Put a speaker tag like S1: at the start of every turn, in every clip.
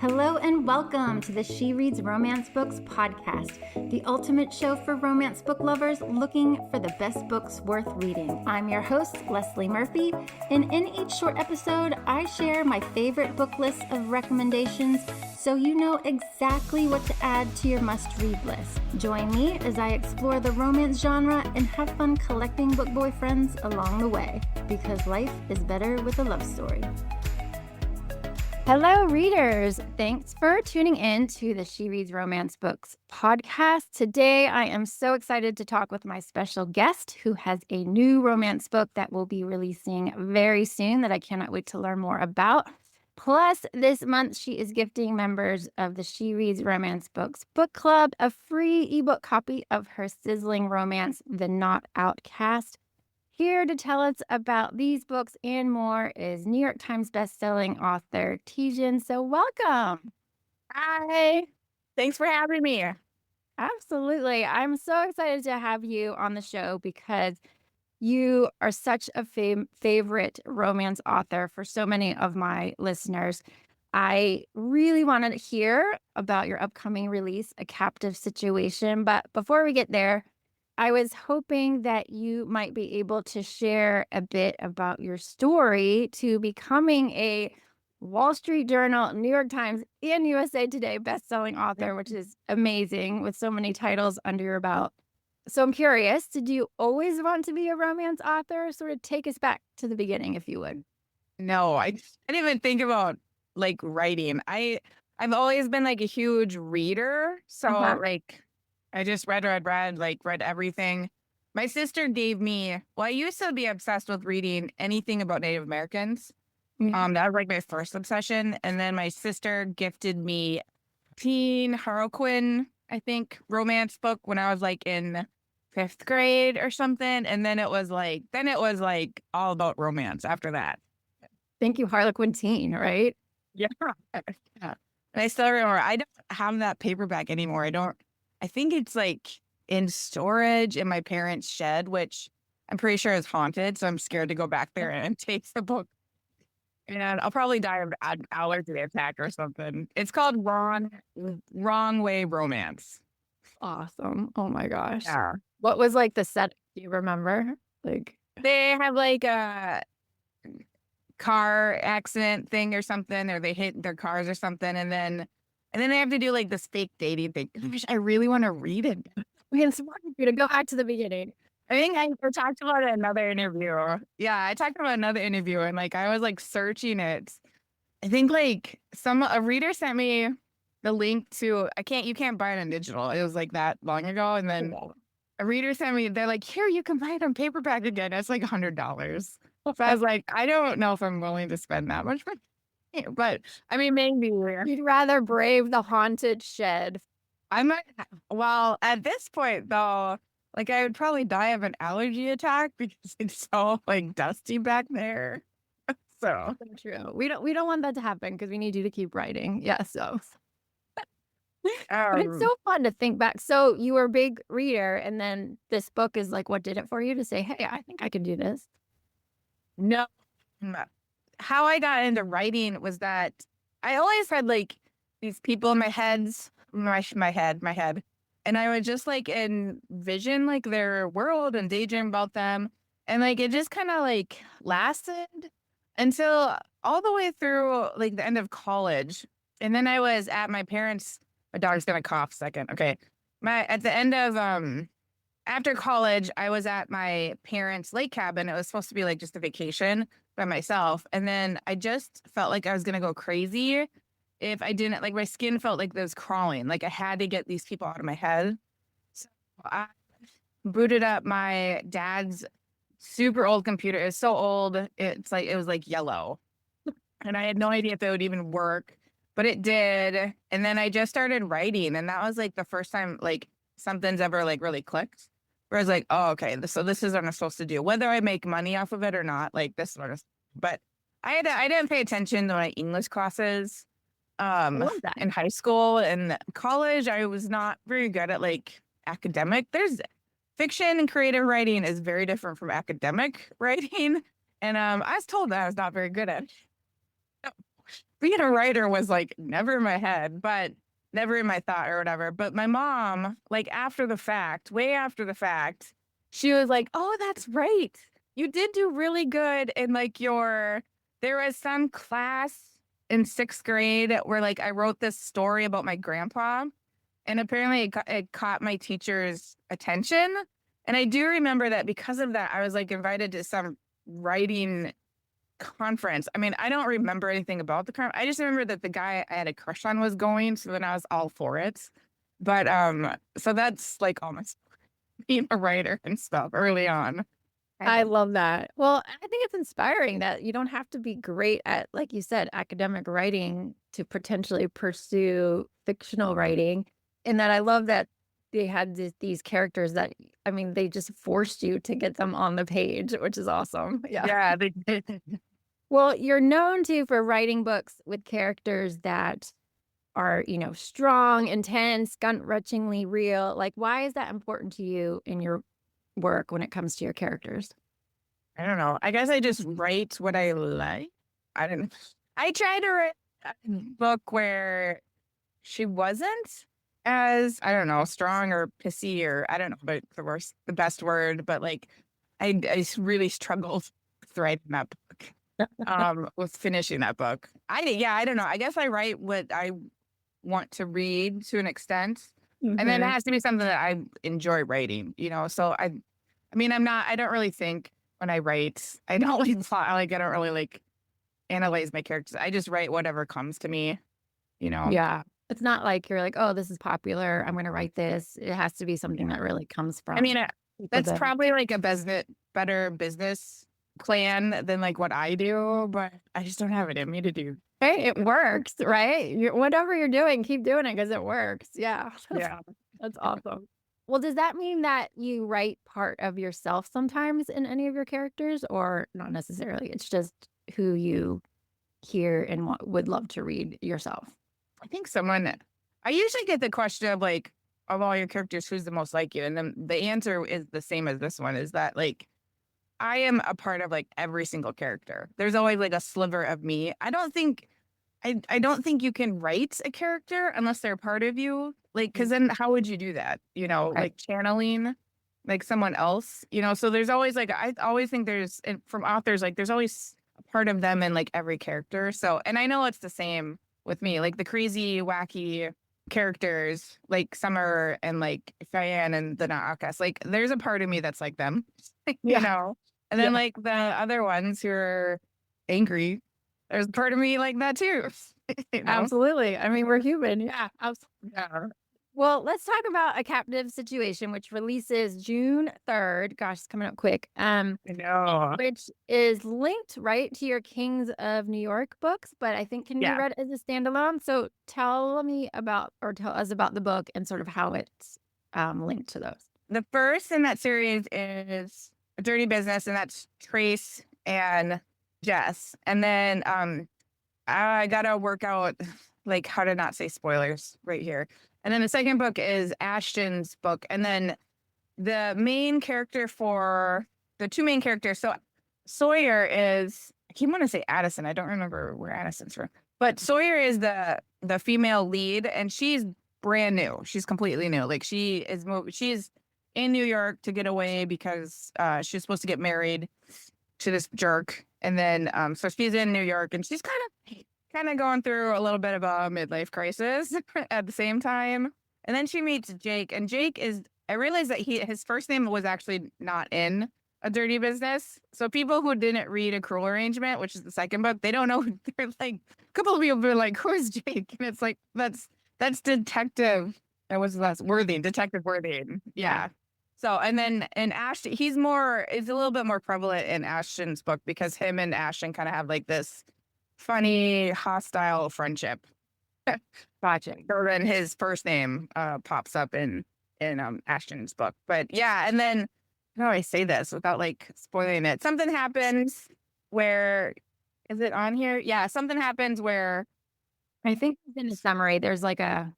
S1: Hello and welcome to the She Reads Romance Books podcast, the ultimate show for romance book lovers looking for the best books worth reading. I'm your host, Leslie Murphy, and in each short episode, I share my favorite book list of recommendations so you know exactly what to add to your must-read list. Join me as I explore the romance genre and have fun collecting book boyfriends along the way, because life is better with a love story. Hello, readers. Thanks for tuning in to the She Reads Romance Books podcast. Today, I am so excited to talk with my special guest who has a new romance book that will be releasing very soon that I cannot wait to learn more about. Plus, this month, she is gifting members of the She Reads Romance Books book club a free ebook copy of her sizzling romance, The Not-Outcast. Here to tell us about these books and more is New York Times bestselling author Tijan. So welcome.
S2: Hi. Thanks for having me.
S1: Absolutely. I'm so excited to have you on the show because you are such a favorite romance author for so many of my listeners. I really wanted to hear about your upcoming release, A Captive Situation. But before we get there, I was hoping that you might be able to share a bit about your story to becoming a Wall Street Journal, New York Times, and USA Today bestselling author, which is amazing with so many titles under your belt. So I'm curious, did you always want to be a romance author? Sort of take us back to the beginning, if you would.
S2: No, I didn't even think about writing. I've always been a huge reader. So I just read everything. My sister gave me, I used to be obsessed with reading anything about Native Americans. That was my first obsession. And then my sister gifted me teen Harlequin, I think, romance book when I was in 5th grade or something. And then it was all about romance after that.
S1: Thank you, Harlequin teen, right?
S2: Yeah. And I still remember, I don't have that paperback anymore. I think it's in storage in my parents' shed, which I'm pretty sure is haunted. So I'm scared to go back there and take the book. And I'll probably die of an allergy attack or something. It's called Wrong Way Romance.
S1: Awesome. Oh my gosh.
S2: Yeah.
S1: What was the set? Do you remember?
S2: They have a car accident thing or something, or they hit their cars or something, and then they have to do this fake dating thing. I really want to read it.
S1: It's important for you to go back to the beginning.
S2: I think I talked about it in another interview. Yeah, I talked about another interview, and I was searching it. I think a reader sent me the link to you can't buy it on digital. It was that long ago, and then a reader sent me. They're here, you can buy it on paperback again. It's $100. So I was I don't know if I'm willing to spend that much money, but I mean, maybe
S1: You'd rather brave the haunted shed.
S2: I might. Well, at this point though, I would probably die of an allergy attack because it's so dusty back there. So
S1: true. We don't want that to happen because we need you to keep writing. Yeah. So. But it's so fun to think back. So you were a big reader, and then this book is what did it for you to say, hey, I think I can do this?
S2: No. How I got into writing was that I always had these people in my head, and I would just envision their world and daydream about them, and it just kind of lasted until all the way through the end of college, and then I was at my parents'. My dog's gonna cough a second. Okay, at the end of after college, I was at my parents' lake cabin. It was supposed to be just a vacation by myself. And then I just felt I was going to go crazy if I didn't, my skin felt it was crawling. I had to get these people out of my head. So I booted up my dad's super old computer. It was so old. It's it was yellow. And I had no idea if it would even work, but it did. And then I just started writing. And that was the first time something's ever really clicked. Where I was oh, okay, so this is what I'm supposed to do. Whether I make money off of it or not, this sort of. But I didn't pay attention to my English classes in high school and college. I was not very good at academic. There's fiction and creative writing is very different from academic writing. And I was told that I was not very good at it. being a writer was like never in my head, but never in my thought or whatever. But my mom, like after the fact, way after the fact, she was like, "Oh, that's right. You did do really good in like there was some class in sixth grade where like I wrote this story about my grandpa, and apparently it caught my teacher's attention. And I do remember that because of that, I was like invited to some writing conference. I mean, I don't remember anything about the conference. I just remember that the guy I had a crush on was going, so then I was all for it. But so that's like almost being a writer and stuff early on. I
S1: I
S2: think.
S1: love that. Well, I think it's inspiring that you don't have to be great at, like you said, academic writing to potentially pursue fictional writing. And that I love that they had these characters that, I mean, they just forced you to get them on the page, which is awesome. Yeah.
S2: Yeah, they did.
S1: Well, you're known too for writing books with characters that are, strong, intense, gut-wrenchingly real. Like, why is that important to you in your work when it comes to your characters?
S2: I don't know. I guess I just write what I like. I don't know. I tried to write a book where she wasn't as, I don't know, strong or pissy or I don't know, but the best word, but like I really struggled with writing that book. With finishing that book. Yeah, I don't know. I guess I write what I want to read to an extent. And then it
S1: Mhm.
S2: has to be something that I enjoy writing, So I mean, I don't really think when I write. I don't like plot, like I don't really like analyze my characters. I just write whatever comes to me, you know.
S1: Yeah. It's not like you're like, "Oh, this is popular. I'm gonna write this." It has to be something
S2: Yeah.
S1: that really comes
S2: I mean,
S1: from people
S2: that's
S1: that
S2: probably like a better business plan than like what I do, but I just don't have it in me to do.
S1: hey, it works, right? Whatever you're doing, keep doing it because it works. Yeah.
S2: Yeah.
S1: That's awesome. Well, does that mean that you write part of yourself sometimes in any of your characters, or not necessarily? It's just who you hear and would love to read yourself?
S2: I think I usually get the question of like, of all your characters, who's the most like you? And then the answer is the same as this one is that like, I am a part of like every single character. There's always like a sliver of me. I don't think you can write a character unless they're part of you. Like, cause
S1: Mm.
S2: then how would you do that?
S1: Right.
S2: Like channeling like someone else. So there's always like, I always think and from authors, like there's always a part of them in like every character. So, and I know it's the same with me, like the crazy, wacky characters, like Summer and like Cheyenne and the Not-Outcast. Like there's a part of me that's like them, you
S1: Yeah.
S2: know? And then
S1: Yeah.
S2: like the other ones who are angry, there's part of me like that too, you know?
S1: Absolutely. I mean, we're human. Yeah.
S2: Yeah.
S1: Well, let's talk about A Captive Situation, which releases June 3rd. Gosh, it's coming up quick.
S2: I know.
S1: Which is linked right to your Kings of New York books, but I think can be
S2: Yeah.
S1: read as a standalone. So tell me about, or tell us about the book and sort of how it's linked to those.
S2: The first in that series is A Dirty Business, and that's Trace and Jess. And then I gotta work out like how to not say spoilers right here. And then the second book is Ashton's book. And then the main character for the two main characters. So Sawyer is I keep want to say Addison. I don't remember where Addison's from. But Sawyer is the female lead and she's brand new. She's completely new. Like she's in New York to get away because she's supposed to get married to this jerk. And then so she's in New York and she's kind of going through a little bit of a midlife crisis at the same time. And then she meets Jake, and Jake is I realized that his first name was actually not in A Dirty Business. So people who didn't read A Cruel Arrangement, which is the second book, they don't know. They're like a couple of people are like, "Who's Jake?" And it's like that's Detective. That was last Worthing, Detective Worthing.
S1: Yeah.
S2: Yeah. So and then and Ashton, is a little bit more prevalent in Ashton's book because him and Ashton kind of have like this funny, hostile friendship.
S1: Gotcha.
S2: So then his first name pops up in Ashton's book. But yeah, and then how do I say this without like spoiling it? Something happens where is it on here? Yeah, something happens where
S1: I think in the summary, there's like a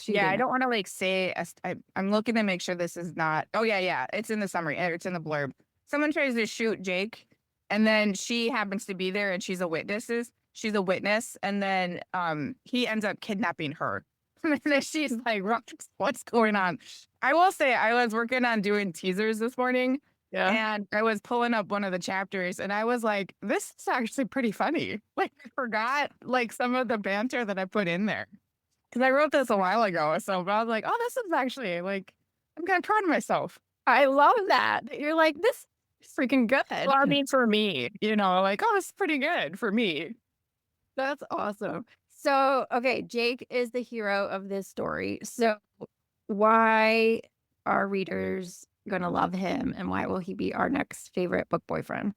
S2: yeah, I
S1: shooting.
S2: don't want to like say I'm looking to make sure this is not. Oh yeah, it's in the summary. It's in the blurb. Someone tries to shoot Jake, and then she happens to be there, and she's a witness. she's a witness, and then he ends up kidnapping her. And then she's like, what's going on? I will say I was working on doing teasers this morning,
S1: Yeah.
S2: and I was pulling up one of the chapters, and I was like, this is actually pretty funny. Like, I forgot like some of the banter that I put in there. Because I wrote this a while ago. So but I was like, oh, this is actually like, I'm kind of proud of myself.
S1: I love that. You're like, "This is freaking
S2: Well, I
S1: good."
S2: mean, for me, like, oh, this is pretty good for me.
S1: That's awesome. So, okay, Jake is the hero of this story. So, why are readers gonna love him, and why will he be our next favorite book boyfriend?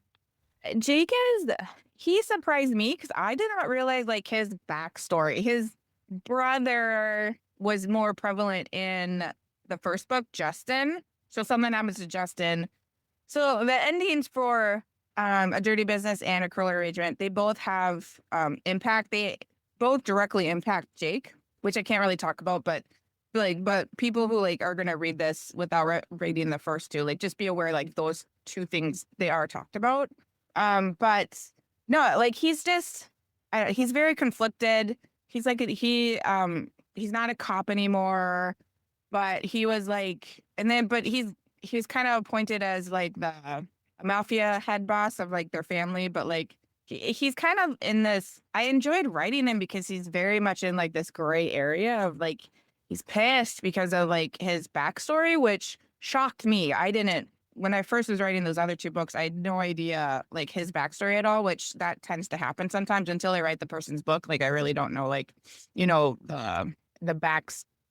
S2: Jake he surprised me because I did not realize like his backstory. His brother was more prevalent in the first book, Justin. So something happens to Justin. So the endings for A Dirty Business and A Cruel Arrangement, they both have impact. They both directly impact Jake, which I can't really talk about, but people who like are gonna read this without reading the first two, like just be aware like those two things they are talked about. But no, like he's very conflicted. He's like he's not a cop anymore, but he was like, and then but he's kind of appointed as like the mafia head boss of like their family, but like he's kind of in this. I enjoyed writing him because he's very much in like this gray area of like he's pissed because of like his backstory, which shocked me. I didn't when I first was writing those other two books, I had no idea like his backstory at all, which that tends to happen sometimes until I write the person's book. Like I really don't know like, the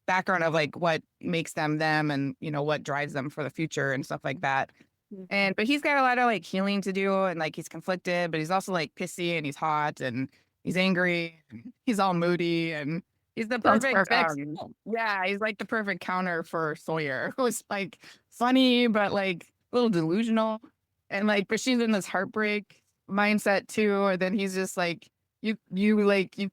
S2: background of like what makes them them and what drives them for the future and stuff like that.
S1: Mhm.
S2: But he's got a lot of like healing to do and like he's conflicted, but he's also like pissy and he's hot and he's angry and he's all moody and he's the
S1: Sounds
S2: perfect
S1: perfect.
S2: yeah, he's like the perfect counter for Sawyer, who's like funny but like a little delusional. And like but she's in this heartbreak mindset too. And then he's just like you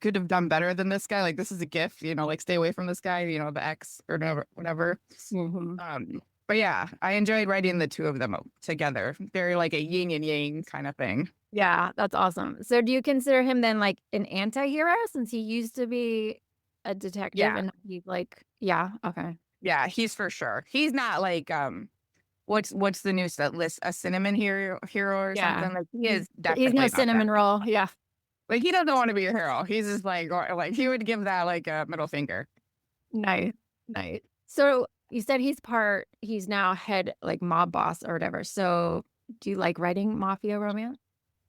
S2: could have done better than this guy. Like this is a gift, like stay away from this guy, the ex or whatever.
S1: Mhm.
S2: But yeah, I enjoyed writing the two of them together. Very like a yin and yang kind of thing.
S1: Yeah, that's awesome. So do you consider him then like an anti-hero since he used to be a detective
S2: Yeah.
S1: and he's like, yeah, okay.
S2: Yeah, he's for sure. He's not like what's the new set list? A cinnamon hero or
S1: Yeah.
S2: something? Like he
S1: He's
S2: is
S1: he's no
S2: definitely not that.
S1: cinnamon roll. Yeah.
S2: Like he doesn't want to be a hero. He's just like he would give that like a middle finger.
S1: Nice. Nice. So you said he's now head like mob boss or whatever. So do you like writing mafia romance?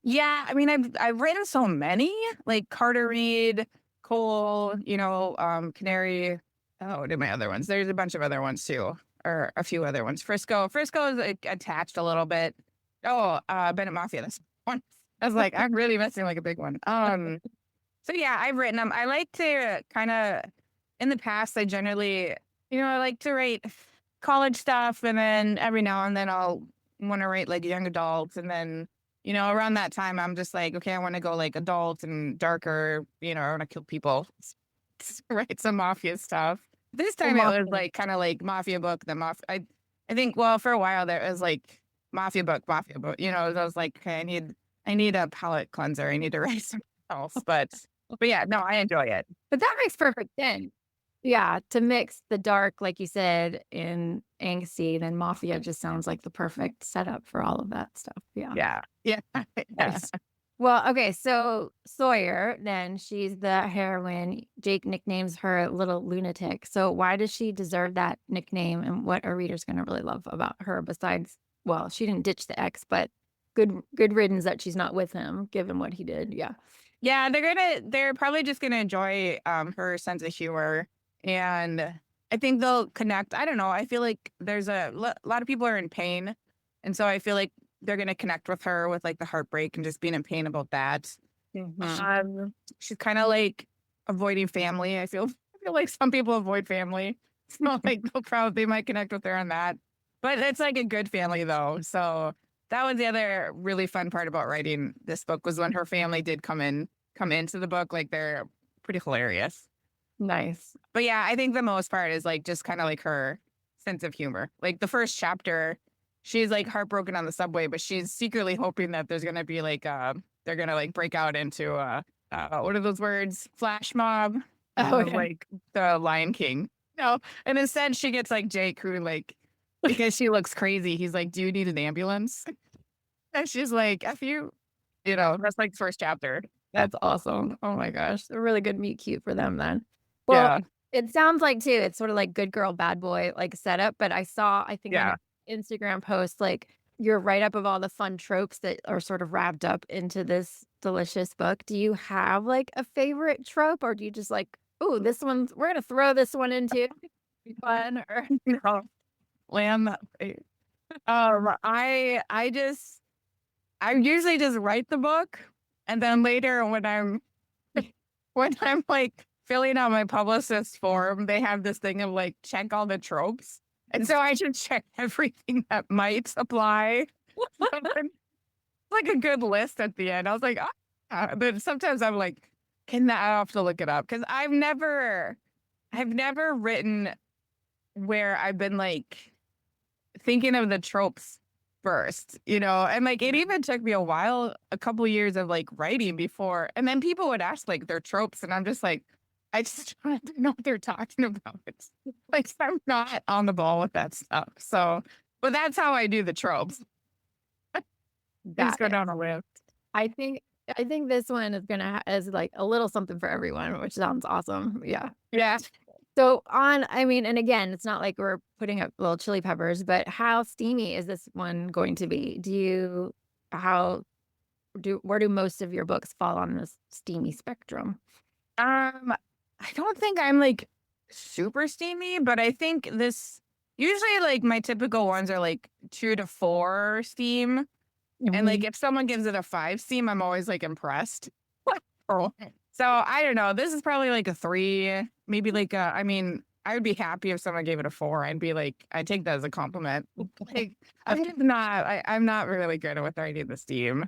S2: Yeah, I mean I've written so many, like Carter Reed, Cole, Canary. Oh, what are my other ones? There's a bunch of other ones too, or a few other ones. Frisco is like, attached a little bit. Oh, Bennett Mafia. That's one. I was like, I'm really missing like a big one. So yeah, I've written them. I like to kind of, in the past, I generally, I like to write college stuff, and then every now and then I'll want to write like young adults, and then around that time I'm just like, okay, I want to go like adult and darker. I want to kill people, write some mafia stuff. This
S1: Well,
S2: time it was
S1: mafia.
S2: like kind of like mafia book. The mafia. I think well for a while there it was like mafia book, mafia book. I was like, okay, I need a palate cleanser. I need to write something else, but yeah, no, I enjoy it.
S1: But that makes perfect sense. Yeah, to mix the dark, like you said, and angsty, then mafia just sounds like the perfect setup for all of that stuff. Yeah.
S2: Yeah. Yeah. Yeah.
S1: Nice. Well, okay, so Sawyer, then she's the heroine. Jake nicknames her Little Lunatic. So why does she deserve that nickname, and what are readers gonna really love about her besides well, she didn't ditch the ex, but good riddance that she's not with him given what he did. Yeah.
S2: Yeah, they're probably just gonna enjoy her sense of humor, and I think they'll connect. I don't know. I feel like there's a lot of people are in pain, and so I feel like they're gonna connect with her with like the heartbreak and just being in pain about that.
S1: Mhm.
S2: She's kind of like avoiding family. I feel like some people avoid family. So like they might connect with her on that. But it's like a good family though. So that was the other really fun part about writing this book was when her family did come into the book. Like they're pretty hilarious.
S1: Nice.
S2: But yeah, I think the most part is like just kind of like her sense of humor. Like the first chapter, she's like heartbroken on the subway, but she's secretly hoping that there's gonna be like they're gonna like break out into a what are those words? Flash mob
S1: Oh,
S2: of
S1: okay.
S2: like the Lion King. No, and instead she gets like Jake, who like because she looks crazy. He's like, "Do you need an ambulance?" And she's like, "F you." You know, that's like the first chapter.
S1: That's awesome. Oh my gosh. A really good meet cute for them then. Well,
S2: Yeah,
S1: it sounds like too, it's sort of like good girl, bad boy like setup, but I saw, I think on
S2: yeah.
S1: your Instagram post, like your write up of all the fun tropes that are sort of wrapped up into this delicious book. Do you have like a favorite trope or do you just like, oh, this one's, we're gonna throw this one into be fun or
S2: No, land that plane. I usually just write the book, and then later when I'm like filling out my publicist form, they have this thing of like check all the tropes. And so I should check everything that might apply. And then, like a good list at the end. I was like, ah. But sometimes I'm like, I have to look it up because I've never written where I've been like thinking of the tropes first, you know? And like it even took me a while, a couple years of like writing before. And then people would ask like their tropes, and I'm just like, I just don't know what they're talking about. It's like I'm not on the ball with that stuff. So, but that's how I do the tropes. I just
S1: got
S2: go
S1: it.
S2: down a list.
S1: I think I think this one is gonna is like a little something for everyone, which sounds awesome. Yeah.
S2: Yeah.
S1: So on I mean, and again, it's not like we're putting up little chili peppers, but how steamy is this one going to be? Do you how do where do most of your books fall on this steamy spectrum?
S2: I don't think I'm like super steamy, but I think this usually like my typical ones are like 2 to 4 steam. And, like,
S1: Mhm.
S2: if someone gives it a 5 steam, I'm always, like, impressed. Oh. So, I don't know, this is probably, like, a 3, maybe, like, a I mean, I would be happy if someone gave it a 4. I'd be like I'd take that as a compliment. Like, I'm not really good at with writing the steam,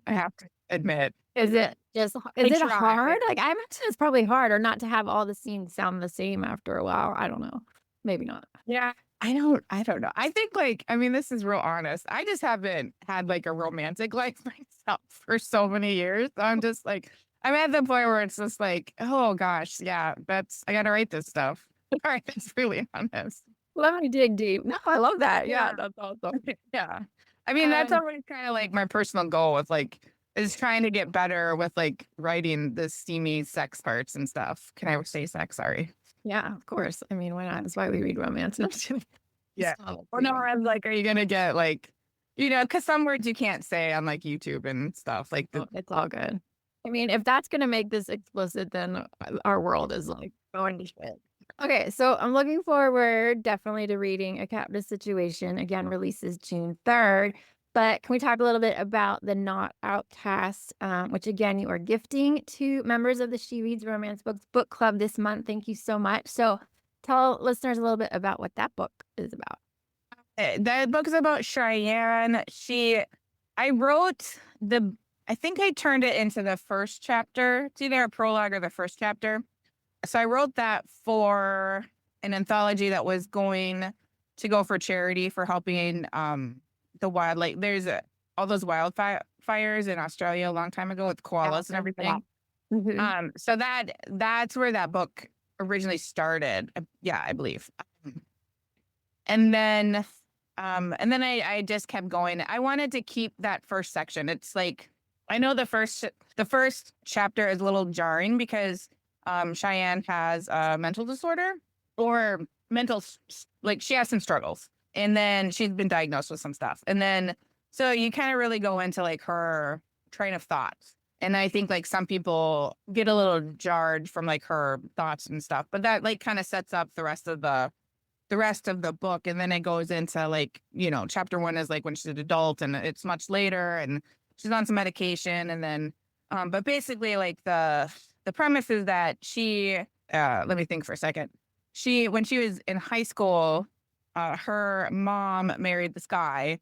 S2: I have to admit.
S1: Is
S2: I
S1: it hard?
S2: try.
S1: Like, I imagine it's probably hard or not to have all the scenes sound the same after a while. I don't know. Maybe not.
S2: Yeah, I don't know. I think, like I mean, this is real honest. I just haven't had, like, a romantic life myself for so many years. I'm just, like I'm at the point where it's just like, "Oh gosh, yeah, that's I gotta write this stuff." Alright, that's really honest.
S1: Let me dig deep. No, I love that. Yeah,
S2: Yeah.
S1: that's awesome.
S2: Yeah. I mean, that's
S1: Um,
S2: always kinda, like, my personal goal with, like is trying to get better with, like, writing the steamy sex parts and stuff. Can I say sex? Sorry.
S1: yeah, of course. I mean, why not? That's why we read romance. No, I'm just kidding.
S2: Yeah.
S1: Stop
S2: Well, no,
S1: reading.
S2: I'm like, are you gonna get like, because some words you can't say on like YouTube and stuff. Like the
S1: Oh, it's all good. I mean, if that's gonna make this explicit, then our world is like going to shit. Okay, so I'm looking forward definitely to reading A Captive Situation. Again, releases June 3rd. But can we talk a little bit about the Not Outcast, which again you are gifting to members of the She Reads Romance Books book club this month. Thank you so much. So tell listeners a little bit about what that book is about.
S2: the book is about Cheyenne. I wrote the, I think I turned it into the first chapter. It's either a prologue or the first chapter. So I wrote that for an anthology that was going to go for charity for helping the wild like there's all those wildfires in Australia a long time ago with
S1: Yeah,
S2: koalas and
S1: thank you for that.
S2: everything.
S1: Mhm.
S2: So that's where that book originally started. Yeah, I believe. Um, And then I just kept going. I wanted to keep that first section. It's like I know the first chapter is a little jarring because Cheyenne has a mental disorder or like she has some struggles. And then she's been diagnosed with some stuff. And then so you kind of really go into like her train of thoughts. And I think like some people get a little jarred from like her thoughts and stuff, but that like kind of sets up the rest of the book. And then it goes into like, chapter 1 is like when she's an adult and it's much later and she's on some medication. And then, but basically like the premise is that let me think for a second. When she was in high school, her mom married this guy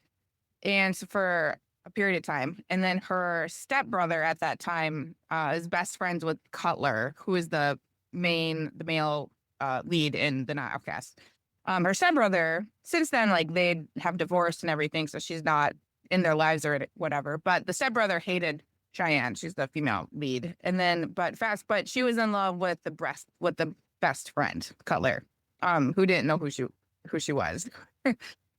S2: and for a period of time. And then her stepbrother at that time is best friends with Cutler, who is the male lead in the Not-Outcast. Her stepbrother, since then, like they have divorced and everything, so she's not in their lives or whatever. But the stepbrother hated Cheyenne. She's the female lead. And then, but she was in love with the best friend, Cutler, who didn't know who she was.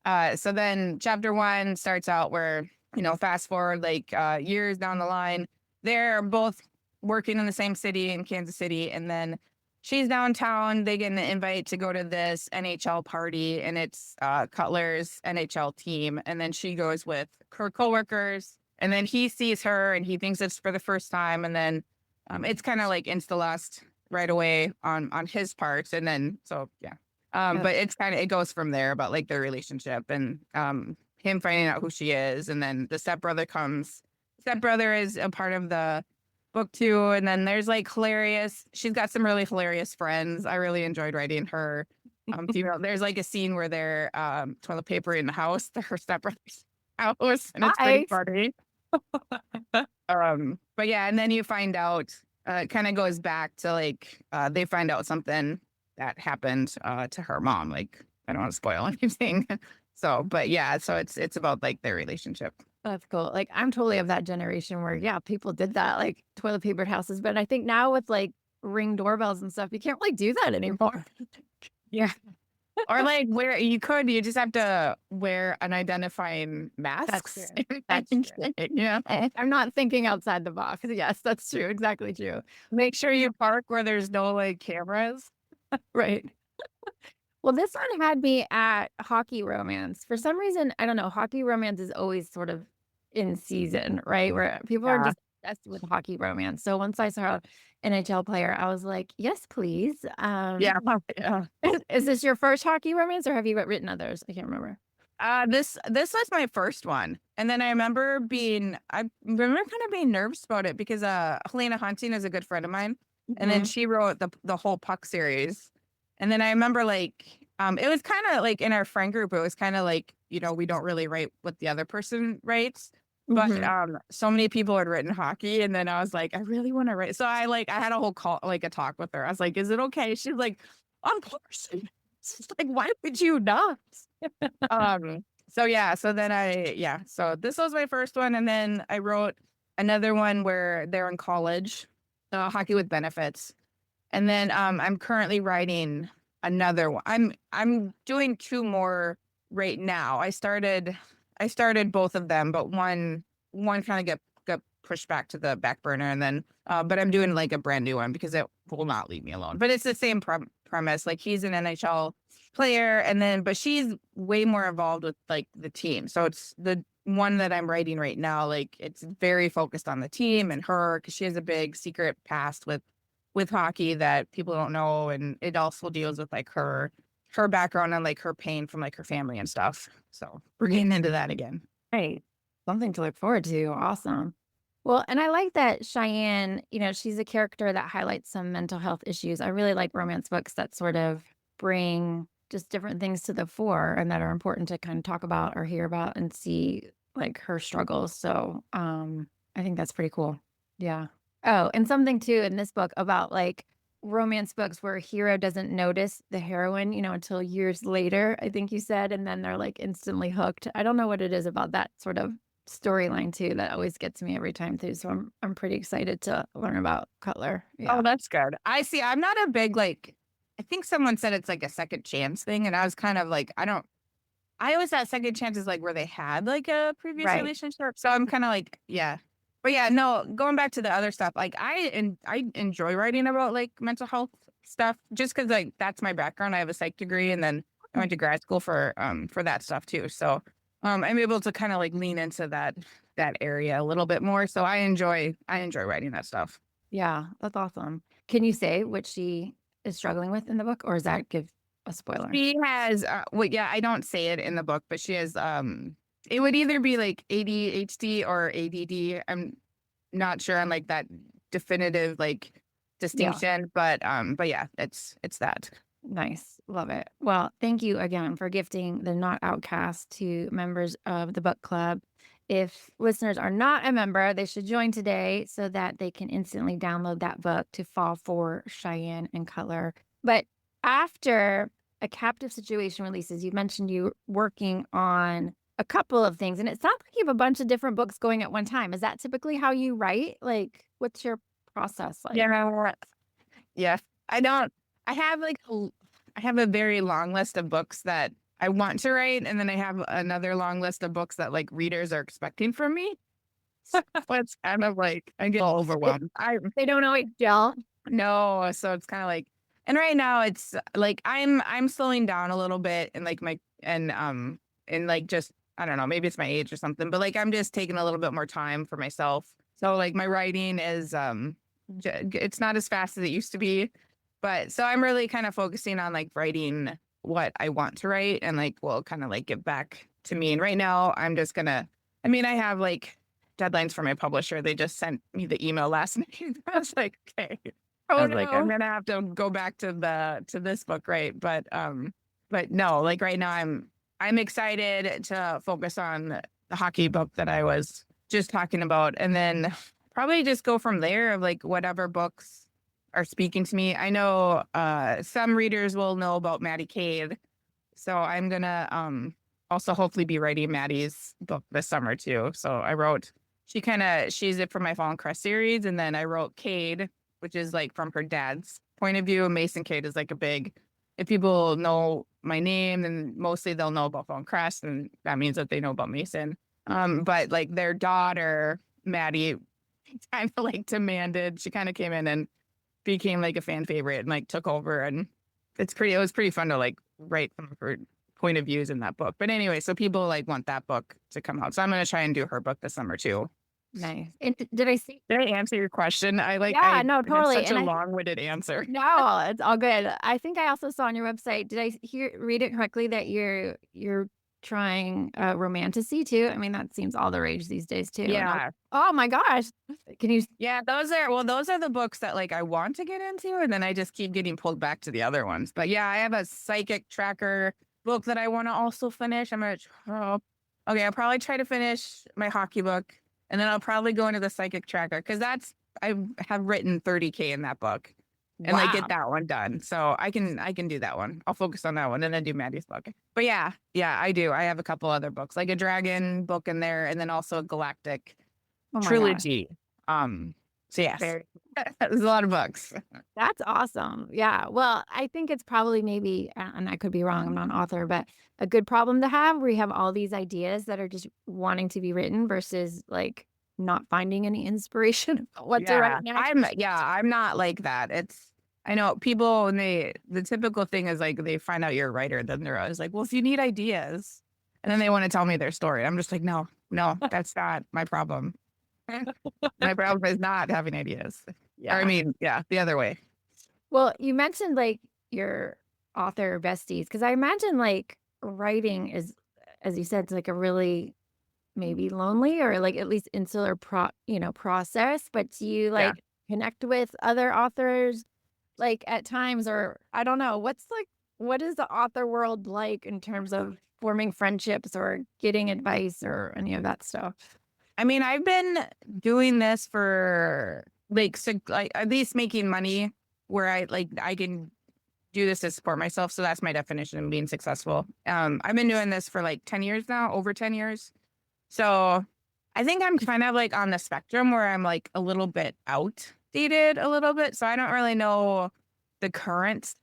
S2: So then chapter one starts out where, fast forward like years down the line, they're both working in the same city in Kansas City. And then she's downtown. They get an invite to go to this NHL party, and it's Cutler's NHL team. And then she goes with her coworkers, and then he sees her and he thinks it's for the first time. And then it's kind of like insta lust right away on his part. And then, so yeah. But it's kind of, it goes from there about like their relationship and him finding out who she is. And then the stepbrother comes. Stepbrother is a part of the book too. And then there's like she's got some really hilarious friends. I really enjoyed writing her. There's like a scene where they're toilet paper in the house, her stepbrother's house, and it's pretty
S1: Nice.
S2: funny. But yeah, and then you find out, it kind of goes back to like they find out something that happened to her mom. Like, I don't want to spoil anything. So, but yeah, so it's about like their relationship.
S1: That's cool. Like, I'm totally of that generation where, yeah, people did that, like toilet papered houses. But I think now with like Ring doorbells and stuff, you can't really do that anymore.
S2: Yeah. Or like where you just have to wear unidentifying masks.
S1: True. That's true.
S2: Yeah.
S1: I'm not thinking outside the box. Yes, that's true. Exactly true.
S2: Make sure you park where there's no like cameras.
S1: Right. Well, this one had me at hockey romance. For some reason, I don't know, hockey romance is always sort of in season, right? Where people are
S2: Yeah.
S1: just obsessed with hockey romance. So once I saw NHL player, I was like, yes, please.
S2: Yeah. Yeah.
S1: Is this your first hockey romance or have you written others? I can't remember.
S2: This was my first one. And then I remember kind of being nervous about it because Helena Hunting is a good friend of mine. And then
S1: Mhm.
S2: she wrote the whole Puck series. And then I remember like it was kind of like in our friend group, it was kind of like, we don't really write what the other person writes. But
S1: Mhm.
S2: so many people had written hockey, and then I was like, I really want to write. So I had a whole call, like a talk with her. I was like, is it okay? She's like, of course. She's like, why would you not? So yeah, so this was my first one, and then I wrote another one where they're in college, hockey with benefits. And then I'm currently writing another one. I'm doing two more right now. I started both of them, but one kind of got pushed back to the back burner, and then but I'm doing like a brand new one because it will not leave me alone. But it's the same premise. Like, he's an NHL player, and then but she's way more involved with like the team. So it's the one that I'm writing right now. Like, it's very focused on the team and her, because she has a big secret past with hockey that people don't know, and it also deals with like her background and like her pain from like her family and stuff. So we're getting into that again.
S1: Right. Something to look forward to. Awesome. Well, and I like that Cheyenne, she's a character that highlights some mental health issues. I really like romance books that sort of bring just different things to the fore and that are important to kind of talk about or hear about and see like her struggles. So, I think that's pretty cool. Yeah. Oh, and something too in this book about like romance books where a hero doesn't notice the heroine, until years later, I think you said, and then they're like instantly hooked. I don't know what it is about that sort of storyline too that always gets me every time through. So I'm pretty excited to learn about Cutler.
S2: Oh,
S1: Yeah.
S2: that's good. I see. I'm not a big like. I think someone said it's like a second chance thing, and I was kind of like, I don't. I always thought second chances like where they had like a previous
S1: Right.
S2: relationship. So I'm kind of like, yeah. But yeah, no, going back to the other stuff, like I enjoy writing about like mental health stuff just because like that's my background. I have a psych degree, and then I went to grad school for that stuff too. So I'm able to kind of like lean into that area a little bit more. So I enjoy writing that stuff.
S1: Yeah, that's awesome. Can you say what she is struggling with in the book, or does that give a spoiler?
S2: She has, well, yeah, I don't say it in the book, but she has, it would either be like ADHD or ADD. I'm not sure on like that definitive like
S1: Yeah.
S2: distinction, but yeah, it's that.
S1: Nice. Love it. Well, thank you again for gifting the Not Outcast to members of the book club. If listeners are not a member, they should join today so that they can instantly download that book to fall for Cheyenne and Cutler. But after a captive situation releases, you mentioned you working on a couple of things, and it sounds like you have a bunch of different books going at one time. Is that typically how you write? Like, what's your process like?
S2: Yeah. Yeah. I don't I have I have a very long list of books that I want to write, and then I have another long list of books that like readers are expecting from me. So it's kind of like I get all
S1: It
S2: overwhelmed. I
S1: they don't always gel.
S2: know, so it's kind of like, and right now it's like I'm slowing down a little bit, and like my and like just I don't know, maybe it's my age or something, but like I'm just taking a little bit more time for myself. So like my writing is it's not as fast as it used to be, but so I'm really kind of focusing on like writing what I want to write and like will kind of like get back to me. And right now I'm just gonna, I mean, I have like deadlines for my publisher. They just sent me the email last night. I was like, okay. I
S1: Oh,
S2: was like, I'm
S1: no.
S2: gonna have to go back to this book, right? But no, like right now I'm excited to focus on the hockey book that I was just talking about, and then probably just go from there of like whatever books are speaking to me. I know some readers will know about Maddie Cade, so I'm gonna also hopefully be writing Maddie's book this summer too. So I wrote she's it from my Fallen Crest series, and then I wrote Cade, which is like from her dad's point of view. Mason Cade is like a big, if people know my name, then mostly they'll know about Fallen Crest, and that means that they know about Mason. But like their daughter, Maddie, kind of like demanded, she kind of came in and became like a fan favorite and like took over, and it was pretty fun to like write some of her point of views in that book. But anyway, so people like want that book to come out. So I'm gonna try and do her book this summer too.
S1: Nice. And did I see
S2: Did I answer your question?
S1: Yeah, no,
S2: had
S1: totally,
S2: such a
S1: and I think
S2: long-winded answer.
S1: no, it's all good. I think I also saw on your website, did I read it correctly that you're trying, romantasy too? I mean, that seems all the rage these days too, and
S2: Yeah.
S1: oh my gosh. Can you
S2: Yeah, those are the books that like I want to get into, and then I just keep getting pulled back to the other ones. But yeah, I have a psychic tracker book that I want to also finish. Okay, I'll probably try to finish my hockey book, and then I'll probably go into the psychic tracker because I have written 30K in that book, and like get
S1: Wow.
S2: that one done. So I can do that one. I'll focus on that one and then do Maddie's book. But yeah, I do. I have a couple other books, like a dragon book in there, and then also a galactic
S1: Oh my gosh.
S2: trilogy. So yes,
S1: Very
S2: there's a lot of books.
S1: That's awesome. Yeah. Well, I think it's probably maybe, and I could be wrong, I'm not an author, but a good problem to have where you have all these ideas that are just wanting to be written versus like not finding any inspiration of what to write next.
S2: I'm not like that. I know people when the typical thing is like they find out you're a writer, then they're always like, well, if you need ideas, and then they want to tell me their story. I'm just like, no, that's not my problem. My problem is not having ideas. Or I
S1: Yeah.
S2: mean, yeah, the other way.
S1: Well, you mentioned like your author besties, because I imagine like writing is, as you said, it's like a really maybe lonely or like at least insular process. But do you
S2: Yeah.
S1: like connect with other authors like at times, or I don't know, what is the author world like in terms of forming friendships or getting advice or any of that stuff?
S2: I mean, I've been doing this for like at least making money where I can do this to support myself. So that's my definition of being successful. I've been doing this for like 10 years now, over 10 years. So I think I'm kind of like on the spectrum where I'm like a little bit outdated a little bit. So I don't really know the currents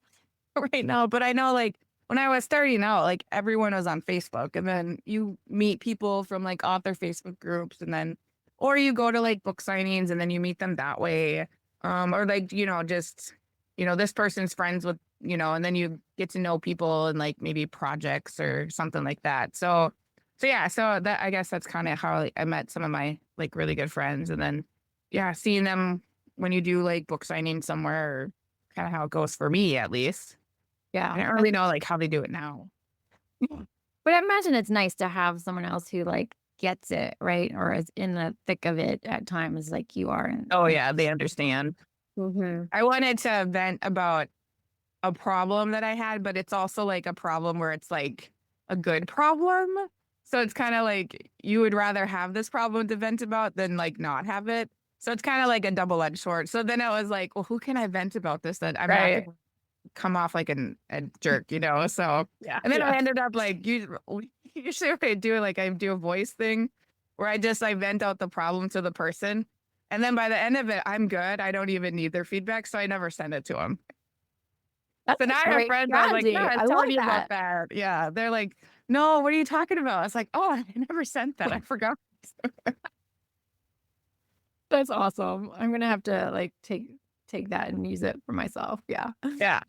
S2: right now, but I know like when I was starting out, like everyone was on Facebook, and then you meet people from like author Facebook groups, and then or you go to like book signings and then you meet them that way. Or like, just, this person's friends with, and then you get to know people and like maybe projects or something like that. So yeah, so that I guess that's kind of how I met some of my like really good friends, and then yeah, seeing them when you do like book signing somewhere, or kind of how it goes for me at least. I
S1: Yeah.
S2: don't really know like how they do it now.
S1: But I imagine it's nice to have someone else who like gets it, right? Or is in the thick of it at times like you are.
S2: Oh yeah, they understand.
S1: Mhm.
S2: I wanted to vent about a problem that I had, but it's also like a problem where it's like a good problem. So it's kind of like you would rather have this problem to vent about than like not have it. So it's kind of like a double-edged sword. So then I was like, well, who can I vent about this that I'm not
S1: Right.
S2: gonna come off like a jerk, So
S1: Yeah.
S2: and then I
S1: Yeah.
S2: ended up like usually what I do, like I do a voice thing where I vent out the problem to the person. And then by the end of it, I'm good. I don't even need their feedback. So I never send it to them.
S1: That's
S2: So
S1: a
S2: now I have
S1: great
S2: friends. I was like, yeah,
S1: strategy.
S2: I was
S1: I love
S2: telling you about
S1: that.
S2: that. Yeah. They're like, no, what are you talking about? I was like, oh, I never sent that. I forgot.
S1: That's awesome. I'm gonna have to like take that and use it for myself. Yeah.
S2: Yeah.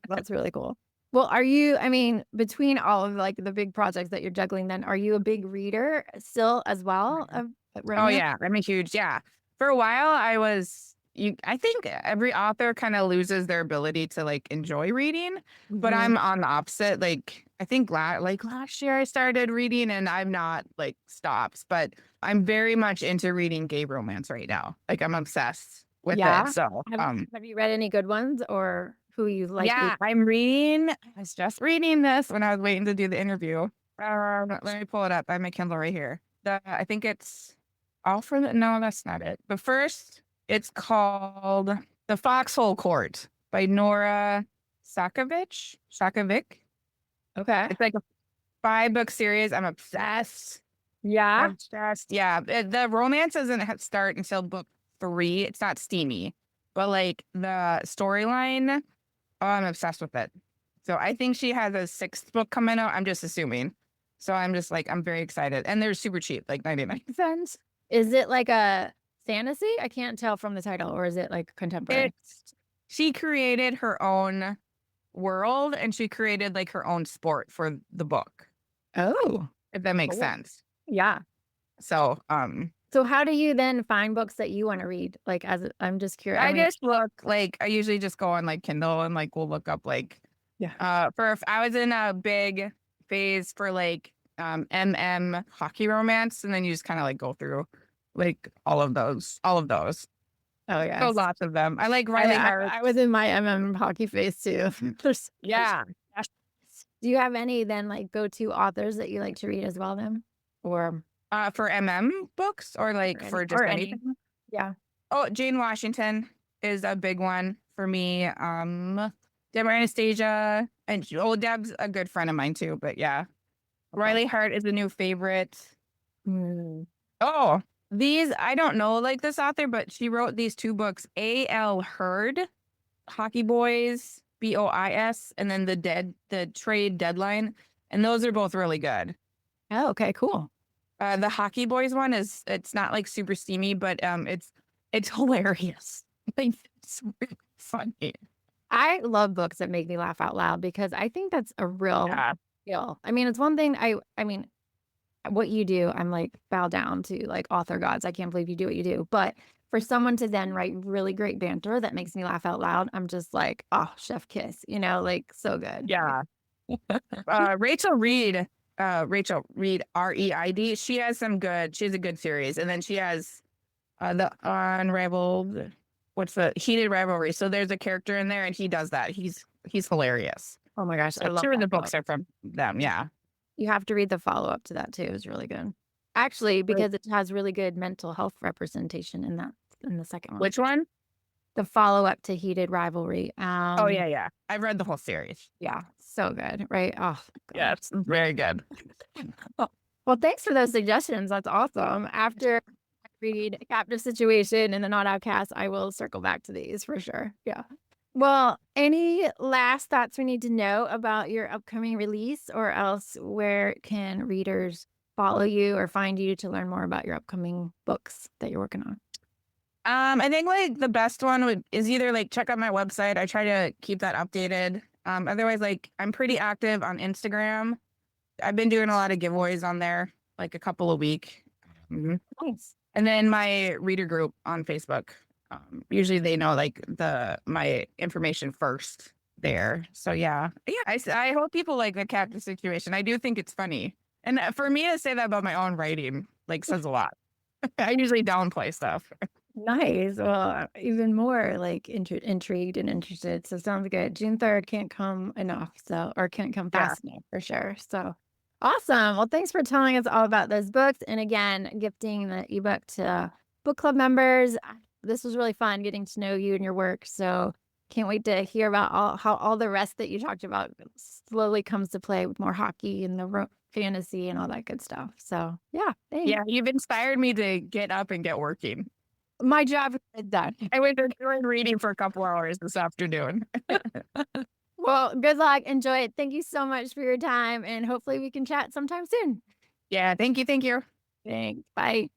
S1: That's really cool. Well, are you, I mean, between all of like the big projects that you're juggling, then are you a big reader still as well of
S2: Oh
S1: romance?
S2: yeah, I'm a huge yeah. For a while I was you I think every author kind of loses their ability to like enjoy reading, but
S1: Mhm.
S2: I'm on the opposite. Like I think last year I started reading and I'm not like stopped, but I'm very much into reading gay romance right now. Like I'm obsessed with it.
S1: Yeah.
S2: So,
S1: Have you read any good ones or who you like
S2: yeah, I was just reading this when I was waiting to do the interview. Let me pull it up. I have my Kindle right here. I think it's all for the, no, that's not it. But first, it's called The Foxhole Court by Nora Sakovic.
S1: Okay.
S2: It's like a 5-book series. I'm obsessed.
S1: Yeah.
S2: Obsessed. Yeah. The romance doesn't start until book 3. It's not steamy, but like the storyline. Oh, I'm obsessed with it. So I think she has a 6th book coming out. I'm just assuming. So I'm just like, I'm very excited. And they're super cheap, like 99 cents.
S1: Is it like a fantasy? I can't tell from the title, or is it like contemporary?
S2: It's she created her own world and she created like her own sport for the book,
S1: Oh,
S2: if that makes
S1: cool.
S2: sense.
S1: Yeah.
S2: So
S1: So how do you then find books that you want to read? Like I'm just curious. I
S2: I
S1: mean,
S2: just look like I usually just go on like Kindle and like we'll look up like
S1: yeah.
S2: I was in a big phase for like hockey romance, and then you just kind of like go through like all of those.
S1: Oh
S2: So
S1: yes.
S2: lots of them. I like Riley Hart.
S1: I was in my hockey phase too. There's
S2: Yeah.
S1: do you have any then like go-to authors that you like to read as well then? Or
S2: For books or like for just
S1: or any?
S2: anything.
S1: Yeah.
S2: Oh, Jane Washington is a big one for me. Deborah Anastasia and Deb's a good friend of mine too. But yeah,
S1: Okay.
S2: Riley Hart is a new favorite.
S1: Hmm.
S2: Oh, these, I don't know like this author, but she wrote these 2 books, A.L. Hurd, Hockey Boys, BOIS, and then the Trade Deadline. And those are both really good.
S1: Oh, okay, cool.
S2: The Hockey Boys one it's not like super steamy, but it's hilarious. Like it's really funny.
S1: I love books that make me laugh out loud because I think that's a real
S2: Yeah.
S1: skill. I mean, it's one thing I mean, what you do, I'm like bow down to like author gods. I can't believe you do what you do. But for someone to then write really great banter that makes me laugh out loud, I'm just like, oh, chef kiss, like so good.
S2: Yeah. Rachel Reed, Reid. She has a good series. And then she has the Unraveled, what's the Heated Rivalry. So there's a character in there and he does that. He's hilarious.
S1: Oh my gosh, I
S2: So
S1: love
S2: two of the
S1: that book.
S2: books are from them. Yeah.
S1: You have to read the follow-up to that too. It's really good. Actually,
S2: Right.
S1: because it has really good mental health representation in the second one.
S2: Which one?
S1: The follow-up to Heated Rivalry.
S2: Oh yeah, yeah. I've read the whole series.
S1: Yeah, so good, right? Oh,
S2: Yeah,
S1: gosh.
S2: it's very good.
S1: Oh, well, thanks for those suggestions. That's awesome. After I read Captive Situation and the Not Outcast, I will circle back to these for sure. Yeah. Well, any last thoughts we need to know about your upcoming release, or else where can readers follow you or find you to learn more about your upcoming books that you're working on?
S2: I think like the best one is either like check out my website. I try to keep that updated. Otherwise, like I'm pretty active on Instagram. I've been doing a lot of giveaways on there, like a couple a week.
S1: Nice.
S2: And then my reader group on Facebook. Usually they know like my information first there. So yeah, yeah. I hope people like the Captain Situation. I do think it's funny, and for me to say that about my own writing like says a lot. I usually downplay stuff.
S1: Nice. Well, even more like intrigued and interested. So sounds good. June 3rd can't come enough. So, or can't come
S2: Yeah.
S1: fast enough for sure. So awesome. Well, thanks for telling us all about those books. And again, gifting the ebook to book club members. This was really fun getting to know you and your work. So can't wait to hear about how all the rest that you talked about slowly comes to play with more hockey and the fantasy and all that good stuff. So yeah, thanks.
S2: Yeah, you've inspired me to get up and get working.
S1: My job is done.
S2: I went to reading for a couple hours this afternoon.
S1: Well, good luck. Enjoy it. Thank you so much for your time, and hopefully we can chat sometime soon.
S2: Yeah, thank you, thank you.
S1: Thanks. Bye.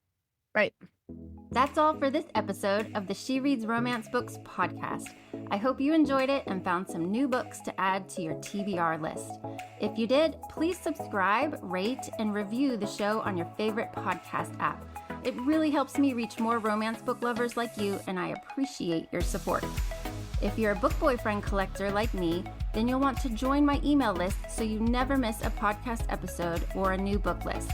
S2: Right.
S1: That's all for this episode of the She Reads Romance Books podcast. I hope you enjoyed it and found some new books to add to your TBR list. If you did, please subscribe, rate, and review the show on your favorite podcast app. It really helps me reach more romance book lovers like you, and I appreciate your support. If you're a book boyfriend collector like me, then you'll want to join my email list so you never miss a podcast episode or a new book list.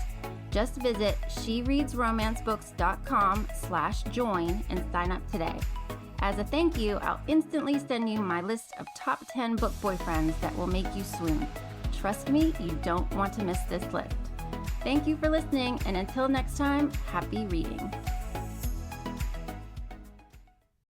S1: Just visit shereadsromancebooks.com/join and sign up today. As a thank you, I'll instantly send you my list of top 10 book boyfriends that will make you swoon. Trust me, you don't want to miss this list. Thank you for listening, and until next time, happy reading.